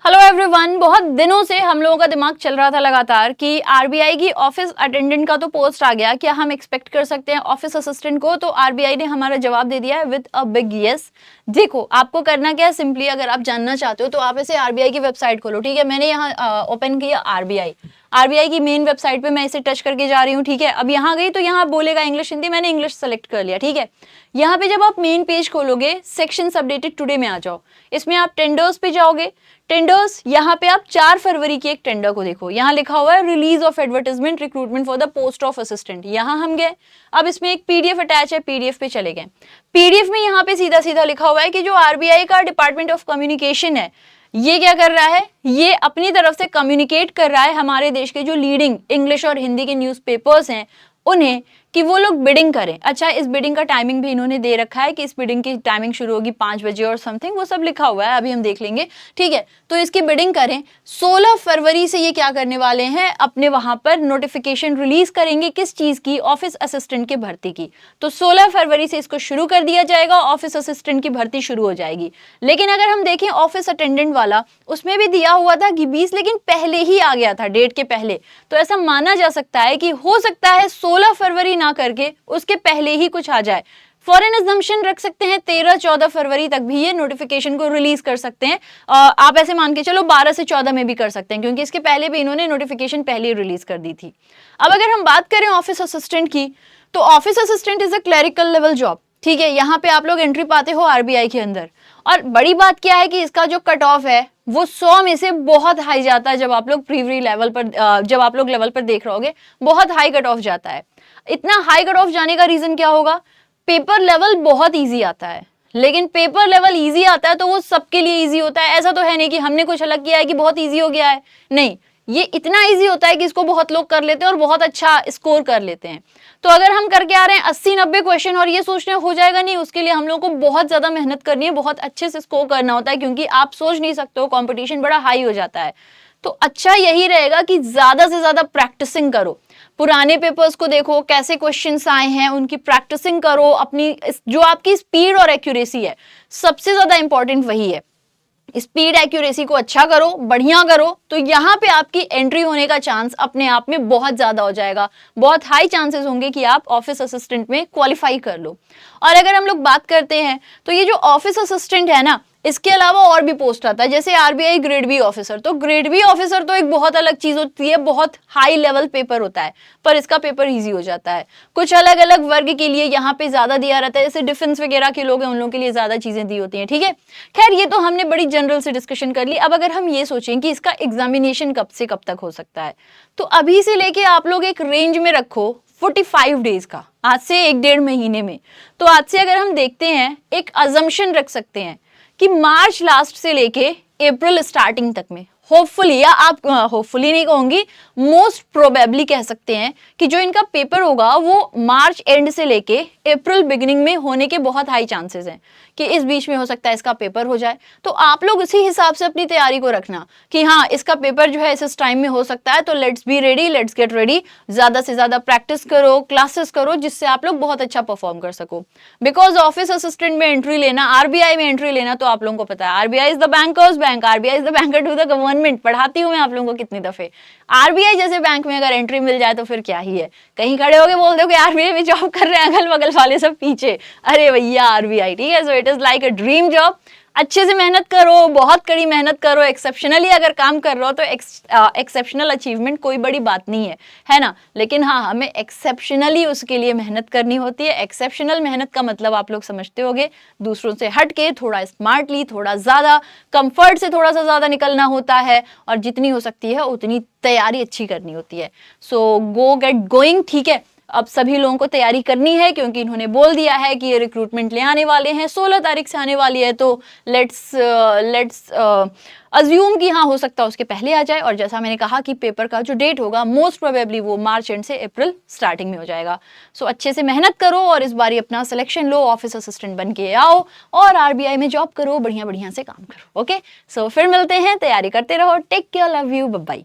Hello everyone, बहुत दिनों से हम लोगों का दिमाग चल रहा था लगातार कि आरबीआई की ऑफिस अटेंडेंट का तो पोस्ट आ गया, क्या हम एक्सपेक्ट कर सकते हैं ऑफिस असिस्टेंट को? तो आरबीआई ने हमारा जवाब दे दिया है विद अ बिग यस। देखो, आपको करना क्या है, सिंपली अगर आप जानना चाहते हो तो आप ऐसे आरबीआई की वेबसाइट खोलो। ठीक है, मैंने यहाँ ओपन किया आरबीआई की मेन वेबसाइट पे मैं इसे टच करके जा रही हूँ। ठीक है, अब यहाँ गई तो यहाँ बोलेगा इंग्लिश हिंदी, मैंने इंग्लिश सेलेक्ट कर लिया। ठीक है, यहाँ पे जब आप मेन पेज खोलोगे सेक्शन अपडेटेड टुडे में आ जाओ। इसमें आप टेंडर्स पे जाओगे। टेंडर्स, यहाँ पे आप 4 फरवरी के एक टेंडर को देखो, यहाँ लिखा हुआ है release of advertisement recruitment for the post of assistant. यहाँ हम गए, अब इसमें एक पीडीएफ अटैच है, पीडीएफ पे चले गए। पीडीएफ में यहाँ पे सीधा सीधा लिखा हुआ है कि जो आरबीआई का डिपार्टमेंट ऑफ कम्युनिकेशन है, ये क्या कर रहा है, ये अपनी तरफ से कम्युनिकेट कर रहा है हमारे देश के जो लीडिंग इंग्लिश और हिंदी के न्यूज़पेपर्स हैं उन्हें, कि वो लोग बिडिंग करें। अच्छा, इस बिडिंग का टाइमिंग भी इन्होंने दे रखा है कि इस बिडिंग की टाइमिंग शुरू होगी 5 बजे और समथिंग, वो सब लिखा हुआ है, अभी हम देख लेंगे। ठीक है, तो इसकी बिडिंग करें। 16 फरवरी से ये क्या करने वाले हैं, अपने वहां पर नोटिफिकेशन रिलीज करेंगे। किस चीज की? ऑफिस असिस्टेंट की भर्ती की। तो 16 फरवरी से इसको शुरू कर दिया जाएगा, ऑफिस असिस्टेंट की भर्ती शुरू हो जाएगी। लेकिन अगर हम देखें ऑफिस अटेंडेंट वाला, उसमें भी दिया हुआ था कि 20, लेकिन पहले ही आ गया था, डेट के पहले। तो ऐसा माना जा सकता है कि हो सकता है 16 फरवरी ना करके उसके पहले ही कुछ आ जाए। फॉर एन अजम्पशन रख सकते हैं 13-14 फरवरी तक भी ये नोटिफिकेशन को रिलीज कर सकते हैं। आप ऐसे मान के चलो 12 से 14 में भी कर सकते हैं, क्योंकि इसके पहले भी इन्होंने नोटिफिकेशन पहले ही रिलीज कर दी थी। अब अगर हम बात करें ऑफिस असिस्टेंट की, तो office assistant is a clerical level job. ठीक है, यहाँ पे आप लोग एंट्री पाते हो आरबीआई के अंदर। और बड़ी बात क्या है कि इसका जो कट ऑफ है वो 100 में से बहुत हाई जाता है। जब आप लोग प्रीवरी लेवल पर जब आप लोग लेवल पर देख रहे होगे, बहुत हाई कट ऑफ जाता है। इतना हाई कट ऑफ जाने का रीजन क्या होगा? पेपर लेवल बहुत इजी आता है, लेकिन पेपर लेवल इजी आता है तो वो सबके लिए इजी होता है। ऐसा तो है नहीं कि हमने कुछ अलग किया है कि बहुत इजी हो गया है, नहीं, ये इतना इजी होता है कि इसको बहुत लोग कर लेते हैं और बहुत अच्छा स्कोर कर लेते हैं। तो अगर हम करके आ रहे हैं 80-90 क्वेश्चन और ये सोच रहे हैं हो जाएगा, नहीं, उसके लिए हम लोग को बहुत ज्यादा मेहनत करनी है, बहुत अच्छे से स्कोर करना होता है, क्योंकि आप सोच नहीं सकते हो, कंपटीशन बड़ा हाई हो जाता है। तो अच्छा यही रहेगा कि ज्यादा से ज्यादा प्रैक्टिसिंग करो, पुराने पेपर्स को देखो कैसे क्वेश्चंस आए हैं, उनकी प्रैक्टिसिंग करो। अपनी जो आपकी स्पीड और एक्यूरेसी है, सबसे ज्यादा इंपॉर्टेंट वही है। स्पीड एक्यूरेसी को अच्छा करो, बढ़िया करो, तो यहाँ पे आपकी एंट्री होने का चांस अपने आप में बहुत ज्यादा हो जाएगा। बहुत हाई चांसेस होंगे कि आप ऑफिस असिस्टेंट में क्वालिफाई कर लो। और अगर हम लोग बात करते हैं तो ये जो ऑफिस असिस्टेंट है ना, इसके अलावा और भी पोस्ट आता है, जैसे आरबीआई ग्रेड बी ऑफिसर। तो ग्रेड बी ऑफिसर तो एक बहुत अलग चीज होती है, बहुत हाई लेवल पेपर होता है, पर इसका पेपर इजी हो जाता है। कुछ अलग अलग वर्ग के लिए यहाँ पे ज्यादा दिया रहता है, जैसे डिफेंस वगैरह के लोग हैं, उन लोगों के लिए ज्यादा चीजें दी होती हैं। ठीक है, खैर ये तो हमने बड़ी जनरल से डिस्कशन कर ली। अब अगर हम ये सोचें कि इसका एग्जामिनेशन कब से कब तक हो सकता है, तो अभी से लेके आप लोग एक रेंज में रखो 45 डेज का, आज से 1-1.5 महीने में। तो आज से अगर हम देखते हैं, एक अजम्पशन रख सकते हैं कि मार्च लास्ट से लेके अप्रैल स्टार्टिंग तक में होपफुली, या आप होपफुली नहीं कहूंगी, मोस्ट प्रोबेबली कह सकते हैं कि जो इनका पेपर होगा वो मार्च एंड से लेके अप्रैल बिगिनिंग में होने के बहुत हाई चांसेस हैं कि इस बीच में हो सकता है इसका पेपर हो जाए। तो आप लोग उसी हिसाब से अपनी तैयारी को रखना कि हाँ, इसका पेपर जो है इस टाइम में हो सकता है, तो let's be ready, let's get ready. ज्यादा से ज्यादा प्रैक्टिस करो, क्लासेस करो, जिससे आप लोग बहुत अच्छा परफॉर्म कर सको। बिकॉज ऑफिस असिस्टेंट में एंट्री लेना, आरबीआई में एंट्री लेना, तो आप लोगों को पता है RBI is the bankers bank, RBI is the banker to the government. पढ़ाती हूँ मैं आप लोगों को कितनी दफे। आरबीआई जैसे बैंक में अगर एंट्री मिल जाए तो फिर क्या ही है, कहीं खड़े होके बोल दो कि आरबीआई में जॉब कर रहे हैं, अगल बगल वाले सब पीछे, अरे भैया आरबीआई। ठीक है, so it is like a dream job. अच्छे से मेहनत करो, बहुत कड़ी मेहनत करो, एक्सेप्शनली अगर काम कर रहे हो तो एक्सेप्शनल अचीवमेंट कोई बड़ी बात नहीं है ना। लेकिन हाँ, हमें एक्सेप्शनली उसके लिए मेहनत करनी होती है। एक्सेप्शनल मेहनत का मतलब आप लोग समझते होगे, दूसरों से हट के थोड़ा स्मार्टली, थोड़ा ज्यादा कंफर्ट से थोड़ा सा ज्यादा निकलना होता है, और जितनी हो सकती है उतनी तैयारी अच्छी करनी होती है। सो गो गेट गोइंग। ठीक है, अब सभी लोगों को तैयारी करनी है, क्योंकि इन्होंने बोल दिया है कि ये रिक्रूटमेंट ले आने वाले हैं, 16 तारीख से आने वाली है। तो लेट्स अज्यूम कि हाँ, हो सकता है उसके पहले आ जाए। और जैसा मैंने कहा कि पेपर का जो डेट होगा मोस्ट प्रोबेबली वो मार्च एंड से अप्रैल स्टार्टिंग में हो जाएगा। सो अच्छे से मेहनत करो और इस बार अपना सिलेक्शन लो, ऑफिस असिस्टेंट बन के आओ और आरबीआई में जॉब करो, बढ़िया बढ़िया से काम करो। ओके, सो फिर मिलते हैं, तैयारी करते रहो। Take care, love you, bye bye.